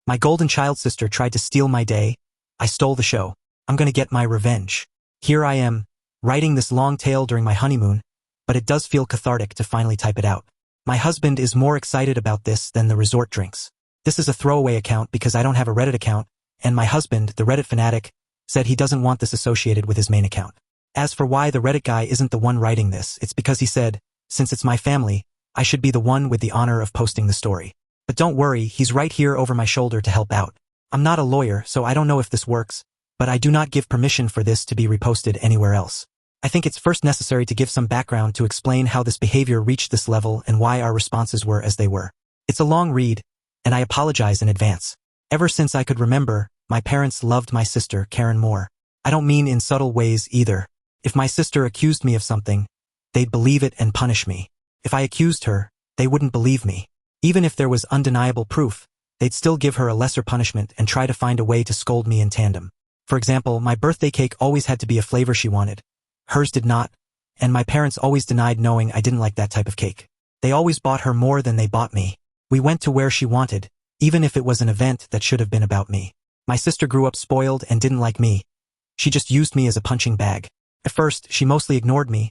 My golden child sister tried to steal my day. I stole the show. I'm gonna get my revenge. Here I am, writing this long tale during my honeymoon, but it does feel cathartic to finally type it out. My husband is more excited about this than the resort drinks. This is a throwaway account because I don't have a Reddit account, and my husband, the Reddit fanatic, said he doesn't want this associated with his main account. As for why the Reddit guy isn't the one writing this, it's because he said, since it's my family, I should be the one with the honor of posting the story. But don't worry, he's right here over my shoulder to help out. I'm not a lawyer, so I don't know if this works, but I do not give permission for this to be reposted anywhere else. I think it's first necessary to give some background to explain how this behavior reached this level and why our responses were as they were. It's a long read, and I apologize in advance. Ever since I could remember, my parents loved my sister, Karen, more. I don't mean in subtle ways either. If my sister accused me of something, they'd believe it and punish me. If I accused her, they wouldn't believe me. Even if there was undeniable proof, they'd still give her a lesser punishment and try to find a way to scold me in tandem. For example, my birthday cake always had to be a flavor she wanted. Hers did not, and my parents always denied knowing I didn't like that type of cake. They always bought her more than they bought me. We went to where she wanted, even if it was an event that should have been about me. My sister grew up spoiled and didn't like me. She just used me as a punching bag. At first, she mostly ignored me,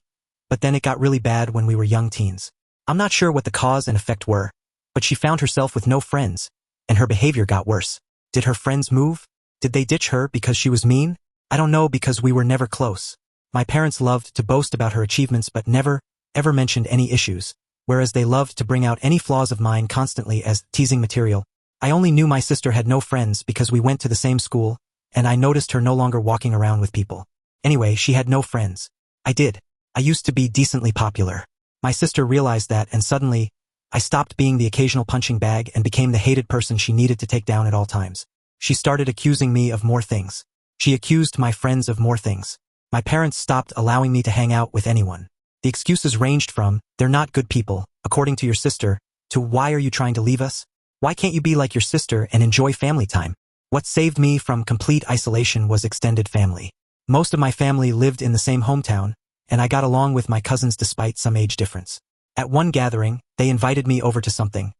but then it got really bad when we were young teens. I'm not sure what the cause and effect were, but she found herself with no friends, and her behavior got worse. Did her friends move? Did they ditch her because she was mean? I don't know because we were never close. My parents loved to boast about her achievements but never, ever mentioned any issues, whereas they loved to bring out any flaws of mine constantly as teasing material. I only knew my sister had no friends because we went to the same school, and I noticed her no longer walking around with people. Anyway, she had no friends. I did. I used to be decently popular. My sister realized that, and suddenly, I stopped being the occasional punching bag and became the hated person she needed to take down at all times. She started accusing me of more things. She accused my friends of more things. My parents stopped allowing me to hang out with anyone. The excuses ranged from, they're not good people, according to your sister, to why are you trying to leave us? Why can't you be like your sister and enjoy family time? What saved me from complete isolation was extended family. Most of my family lived in the same hometown, and I got along with my cousins despite some age difference. At one gathering, they invited me over to something.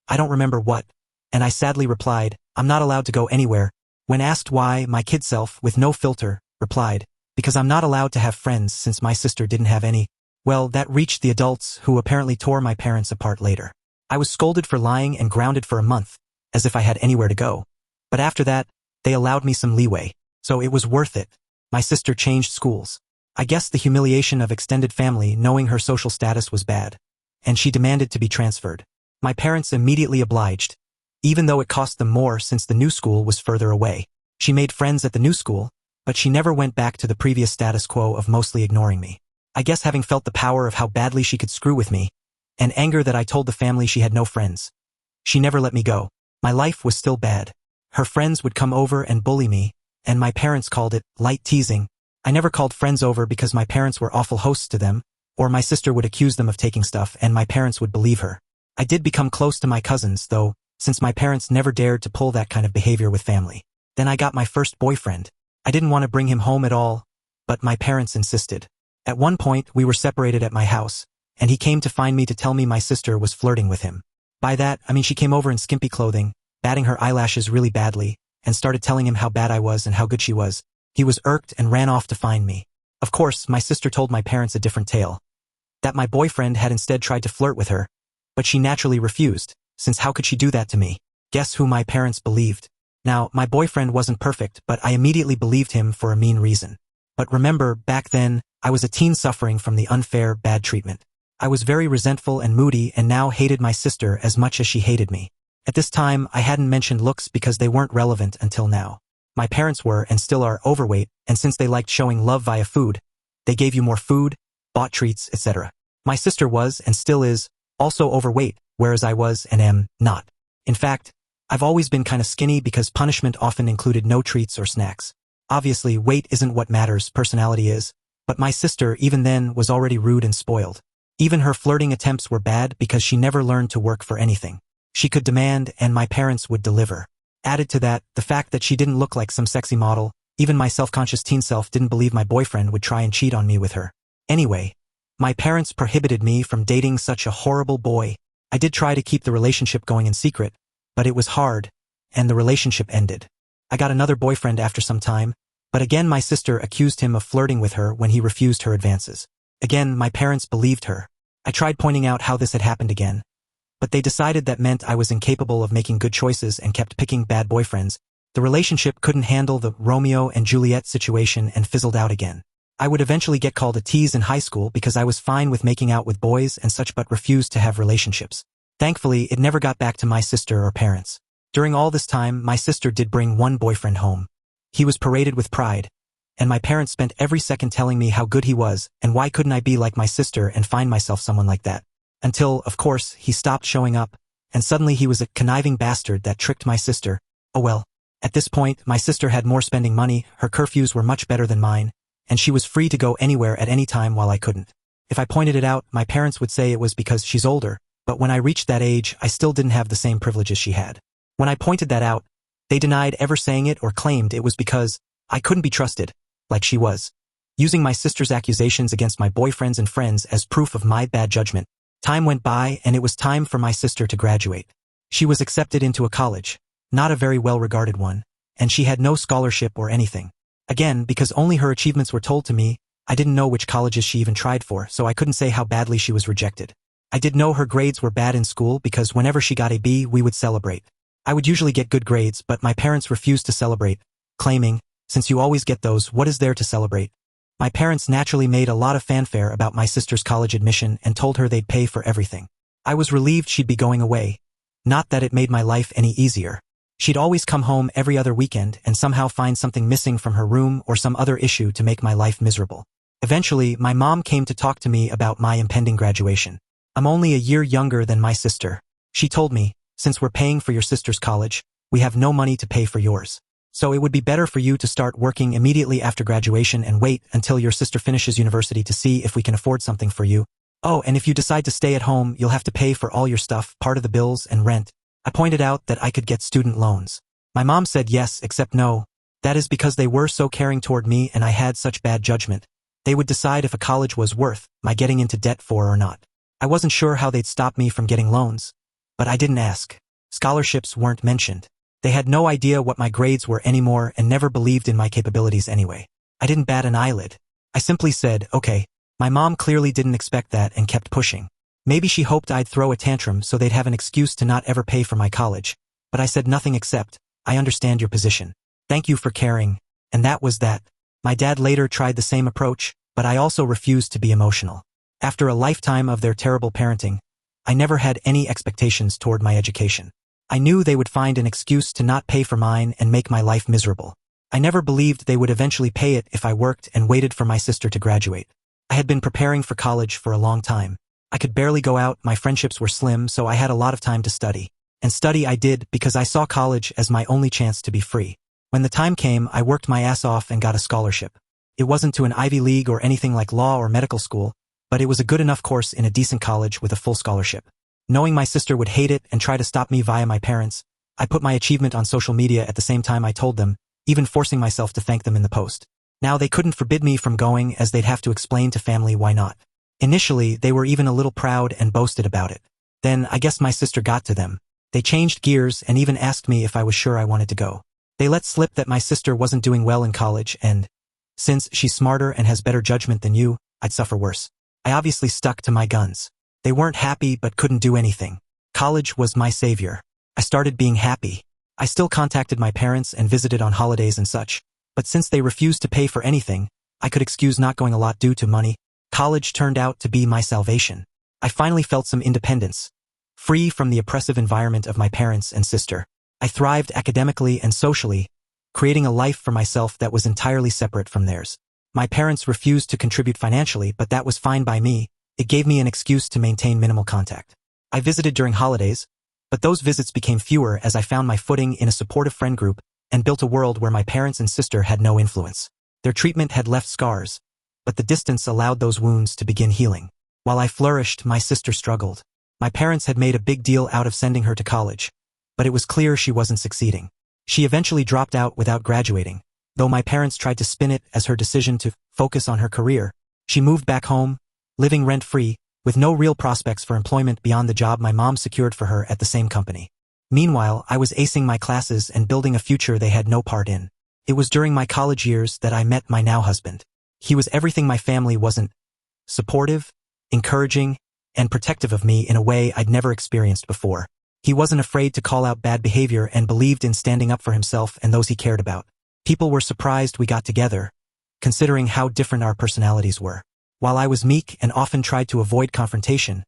I don't remember what, and I sadly replied, I'm not allowed to go anywhere. When asked why, my kid self, with no filter, replied, because I'm not allowed to have friends since my sister didn't have any. Well, that reached the adults who apparently tore my parents apart later. I was scolded for lying and grounded for a month, as if I had anywhere to go. But after that, they allowed me some leeway, so it was worth it. My sister changed schools. I guess the humiliation of extended family knowing her social status was bad, and she demanded to be transferred. My parents immediately obliged, even though it cost them more since the new school was further away. She made friends at the new school, but she never went back to the previous status quo of mostly ignoring me. I guess having felt the power of how badly she could screw with me, and anger that I told the family she had no friends, she never let me go. My life was still bad. Her friends would come over and bully me, and my parents called it light teasing. I never called friends over because my parents were awful hosts to them, or my sister would accuse them of taking stuff and my parents would believe her. I did become close to my cousins, though, since my parents never dared to pull that kind of behavior with family. Then I got my first boyfriend. I didn't want to bring him home at all, but my parents insisted. At one point, we were separated at my house, and he came to find me to tell me my sister was flirting with him. By that, I mean she came over in skimpy clothing, batting her eyelashes really badly, and started telling him how bad I was and how good she was. He was irked and ran off to find me. Of course, my sister told my parents a different tale. That my boyfriend had instead tried to flirt with her, but she naturally refused, since how could she do that to me? Guess who my parents believed? Now, my boyfriend wasn't perfect, but I immediately believed him for a mean reason. But remember, back then, I was a teen suffering from the unfair, bad treatment. I was very resentful and moody and now hated my sister as much as she hated me. At this time, I hadn't mentioned looks because they weren't relevant until now. My parents were, and still are, overweight, and since they liked showing love via food, they gave you more food, bought treats, etc. My sister was, and still is, also overweight, whereas I was and am not. In fact, I've always been kind of skinny because punishment often included no treats or snacks. Obviously, weight isn't what matters, personality is, but my sister, even then, was already rude and spoiled. Even her flirting attempts were bad because she never learned to work for anything. She could demand, and my parents would deliver. Added to that, the fact that she didn't look like some sexy model, even my self-conscious teen self didn't believe my boyfriend would try and cheat on me with her. Anyway, my parents prohibited me from dating such a horrible boy. I did try to keep the relationship going in secret, but it was hard, and the relationship ended. I got another boyfriend after some time, but again my sister accused him of flirting with her when he refused her advances. Again, my parents believed her. I tried pointing out how this had happened again, but they decided that meant I was incapable of making good choices and kept picking bad boyfriends. The relationship couldn't handle the Romeo and Juliet situation and fizzled out again. I would eventually get called a tease in high school because I was fine with making out with boys and such but refused to have relationships. Thankfully, it never got back to my sister or parents. During all this time, my sister did bring one boyfriend home. He was paraded with pride, and my parents spent every second telling me how good he was and why couldn't I be like my sister and find myself someone like that. Until, of course, he stopped showing up, and suddenly he was a conniving bastard that tricked my sister. Oh well. At this point, my sister had more spending money, her curfews were much better than mine, and she was free to go anywhere at any time while I couldn't. If I pointed it out, my parents would say it was because she's older, but when I reached that age, I still didn't have the same privileges she had. When I pointed that out, they denied ever saying it or claimed it was because I couldn't be trusted, like she was. Using my sister's accusations against my boyfriends and friends as proof of my bad judgment, time went by and it was time for my sister to graduate. She was accepted into a college, not a very well-regarded one, and she had no scholarship or anything. Again, because only her achievements were told to me, I didn't know which colleges she even tried for, so I couldn't say how badly she was rejected. I did know her grades were bad in school because whenever she got a B, we would celebrate. I would usually get good grades, but my parents refused to celebrate, claiming, since you always get those, what is there to celebrate? My parents naturally made a lot of fanfare about my sister's college admission and told her they'd pay for everything. I was relieved she'd be going away. Not that it made my life any easier. She'd always come home every other weekend and somehow find something missing from her room or some other issue to make my life miserable. Eventually, my mom came to talk to me about my impending graduation. I'm only a year younger than my sister. She told me, since we're paying for your sister's college, we have no money to pay for yours. So it would be better for you to start working immediately after graduation and wait until your sister finishes university to see if we can afford something for you. Oh, and if you decide to stay at home, you'll have to pay for all your stuff, part of the bills and rent. I pointed out that I could get student loans. My mom said yes, except no. That is because they were so caring toward me and I had such bad judgment. They would decide if a college was worth my getting into debt for or not. I wasn't sure how they'd stop me from getting loans, but I didn't ask. Scholarships weren't mentioned. They had no idea what my grades were anymore and never believed in my capabilities anyway. I didn't bat an eyelid. I simply said, okay. My mom clearly didn't expect that and kept pushing. Maybe she hoped I'd throw a tantrum so they'd have an excuse to not ever pay for my college, but I said nothing except, I understand your position. Thank you for caring. And that was that. My dad later tried the same approach, but I also refused to be emotional. After a lifetime of their terrible parenting, I never had any expectations toward my education. I knew they would find an excuse to not pay for mine and make my life miserable. I never believed they would eventually pay it if I worked and waited for my sister to graduate. I had been preparing for college for a long time. I could barely go out, my friendships were slim, so I had a lot of time to study. And study I did because I saw college as my only chance to be free. When the time came, I worked my ass off and got a scholarship. It wasn't to an Ivy League or anything like law or medical school, but it was a good enough course in a decent college with a full scholarship. Knowing my sister would hate it and try to stop me via my parents, I put my achievement on social media at the same time I told them, even forcing myself to thank them in the post. Now they couldn't forbid me from going as they'd have to explain to family why not. Initially, they were even a little proud and boasted about it. Then, I guess my sister got to them. They changed gears and even asked me if I was sure I wanted to go. They let slip that my sister wasn't doing well in college and, since she's smarter and has better judgment than you, I'd suffer worse. I obviously stuck to my guns. They weren't happy but couldn't do anything. College was my savior. I started being happy. I still contacted my parents and visited on holidays and such, but since they refused to pay for anything, I could excuse not going a lot due to money. College turned out to be my salvation. I finally felt some independence, free from the oppressive environment of my parents and sister. I thrived academically and socially, creating a life for myself that was entirely separate from theirs. My parents refused to contribute financially, but that was fine by me. It gave me an excuse to maintain minimal contact. I visited during holidays, but those visits became fewer as I found my footing in a supportive friend group and built a world where my parents and sister had no influence. Their treatment had left scars, but the distance allowed those wounds to begin healing. While I flourished, my sister struggled. My parents had made a big deal out of sending her to college, but it was clear she wasn't succeeding. She eventually dropped out without graduating, though my parents tried to spin it as her decision to focus on her career. She moved back home, living rent-free, with no real prospects for employment beyond the job my mom secured for her at the same company. Meanwhile, I was acing my classes and building a future they had no part in. It was during my college years that I met my now husband. He was everything my family wasn't: supportive, encouraging, and protective of me in a way I'd never experienced before. He wasn't afraid to call out bad behavior and believed in standing up for himself and those he cared about. People were surprised we got together, considering how different our personalities were. While I was meek and often tried to avoid confrontation,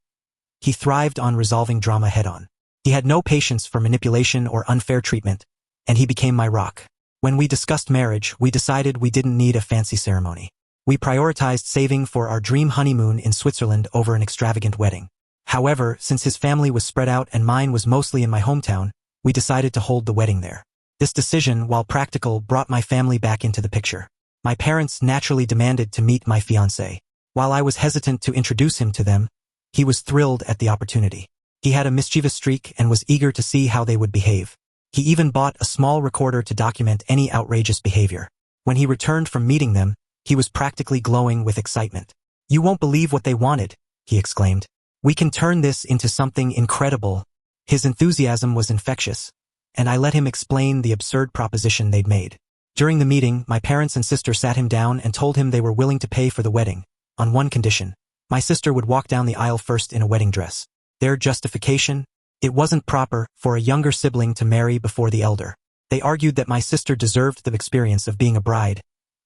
he thrived on resolving drama head-on. He had no patience for manipulation or unfair treatment, and he became my rock. When we discussed marriage, we decided we didn't need a fancy ceremony. We prioritized saving for our dream honeymoon in Switzerland over an extravagant wedding. However, since his family was spread out and mine was mostly in my hometown, we decided to hold the wedding there. This decision, while practical, brought my family back into the picture. My parents naturally demanded to meet my fiancé. While I was hesitant to introduce him to them, he was thrilled at the opportunity. He had a mischievous streak and was eager to see how they would behave. He even bought a small recorder to document any outrageous behavior. When he returned from meeting them, he was practically glowing with excitement. "You won't believe what they wanted," he exclaimed. "We can turn this into something incredible." His enthusiasm was infectious, and I let him explain the absurd proposition they'd made. During the meeting, my parents and sister sat him down and told him they were willing to pay for the wedding, on one condition: my sister would walk down the aisle first in a wedding dress. Their justification? It wasn't proper for a younger sibling to marry before the elder. They argued that my sister deserved the experience of being a bride,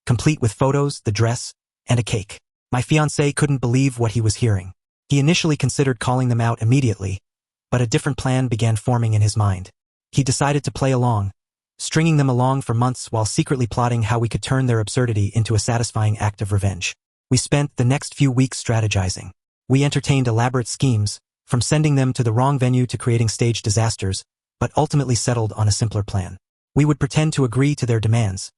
complete with photos, the dress, and a cake. My fiancé couldn't believe what he was hearing. He initially considered calling them out immediately, but a different plan began forming in his mind. He decided to play along, stringing them along for months while secretly plotting how we could turn their absurdity into a satisfying act of revenge. We spent the next few weeks strategizing. We entertained elaborate schemes, from sending them to the wrong venue to creating staged disasters, but ultimately settled on a simpler plan. We would pretend to agree to their demands,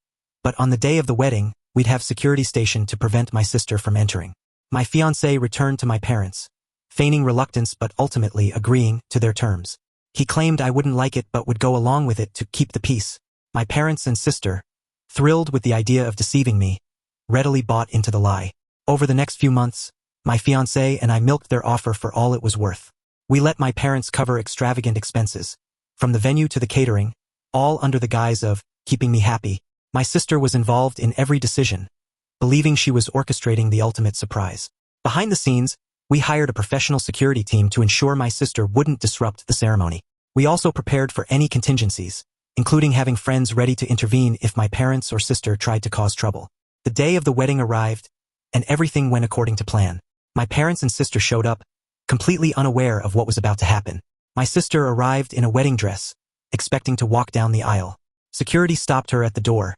but on the day of the wedding, we'd have security stationed to prevent my sister from entering. My fiancé returned to my parents, feigning reluctance but ultimately agreeing to their terms. He claimed I wouldn't like it but would go along with it to keep the peace. My parents and sister, thrilled with the idea of deceiving me, readily bought into the lie. Over the next few months, my fiancé and I milked their offer for all it was worth. We let my parents cover extravagant expenses, from the venue to the catering, all under the guise of keeping me happy. My sister was involved in every decision, believing she was orchestrating the ultimate surprise. Behind the scenes, we hired a professional security team to ensure my sister wouldn't disrupt the ceremony. We also prepared for any contingencies, including having friends ready to intervene if my parents or sister tried to cause trouble. The day of the wedding arrived, and everything went according to plan. My parents and sister showed up, completely unaware of what was about to happen. My sister arrived in a wedding dress, expecting to walk down the aisle. Security stopped her at the door,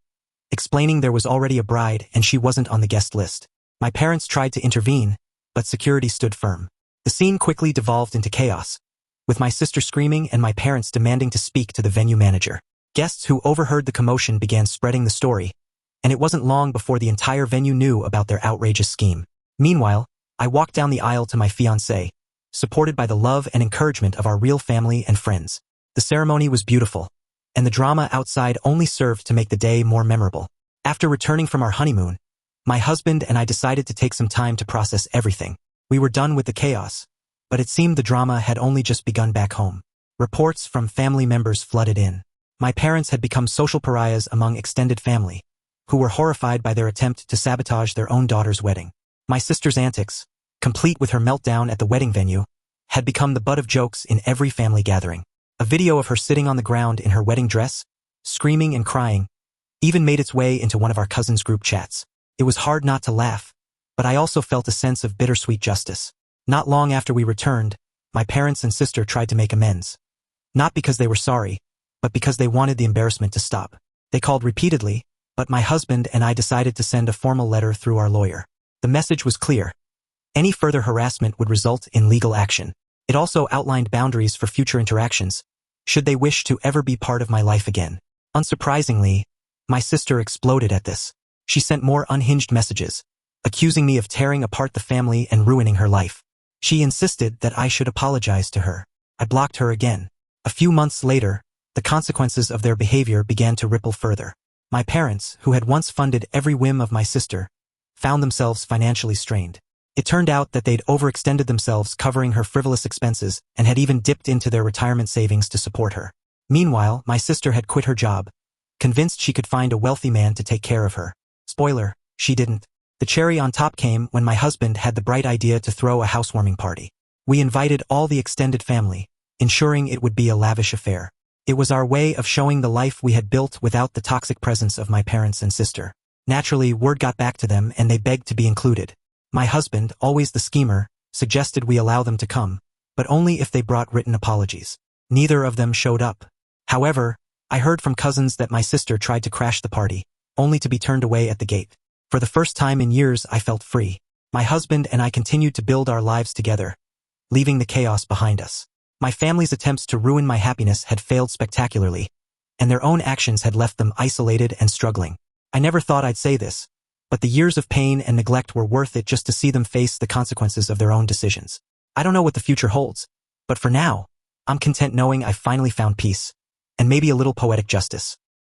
explaining there was already a bride and she wasn't on the guest list. My parents tried to intervene, but security stood firm. The scene quickly devolved into chaos, with my sister screaming and my parents demanding to speak to the venue manager. Guests who overheard the commotion began spreading the story, and it wasn't long before the entire venue knew about their outrageous scheme. Meanwhile, I walked down the aisle to my fiancé, supported by the love and encouragement of our real family and friends. The ceremony was beautiful, and the drama outside only served to make the day more memorable. After returning from our honeymoon, my husband and I decided to take some time to process everything. We were done with the chaos, but it seemed the drama had only just begun back home. Reports from family members flooded in. My parents had become social pariahs among extended family, who were horrified by their attempt to sabotage their own daughter's wedding. My sister's antics, complete with her meltdown at the wedding venue, had become the butt of jokes in every family gathering. A video of her sitting on the ground in her wedding dress, screaming and crying, even made its way into one of our cousins' group chats. It was hard not to laugh, but I also felt a sense of bittersweet justice. Not long after we returned, my parents and sister tried to make amends. Not because they were sorry, but because they wanted the embarrassment to stop. They called repeatedly, but my husband and I decided to send a formal letter through our lawyer. The message was clear: any further harassment would result in legal action. It also outlined boundaries for future interactions, should they wish to ever be part of my life again. Unsurprisingly, my sister exploded at this. She sent more unhinged messages, accusing me of tearing apart the family and ruining her life. She insisted that I should apologize to her. I blocked her again. A few months later, the consequences of their behavior began to ripple further. My parents, who had once funded every whim of my sister, found themselves financially strained. It turned out that they'd overextended themselves covering her frivolous expenses and had even dipped into their retirement savings to support her. Meanwhile, my sister had quit her job, convinced she could find a wealthy man to take care of her. Spoiler, she didn't. The cherry on top came when my husband had the bright idea to throw a housewarming party. We invited all the extended family, ensuring it would be a lavish affair. It was our way of showing the life we had built without the toxic presence of my parents and sister. Naturally, word got back to them and they begged to be included. My husband, always the schemer, suggested we allow them to come, but only if they brought written apologies. Neither of them showed up. However, I heard from cousins that my sister tried to crash the party, only to be turned away at the gate. For the first time in years, I felt free. My husband and I continued to build our lives together, leaving the chaos behind us. My family's attempts to ruin my happiness had failed spectacularly, and their own actions had left them isolated and struggling. I never thought I'd say this, but the years of pain and neglect were worth it just to see them face the consequences of their own decisions. I don't know what the future holds, but for now, I'm content knowing I finally found peace, and maybe a little poetic justice.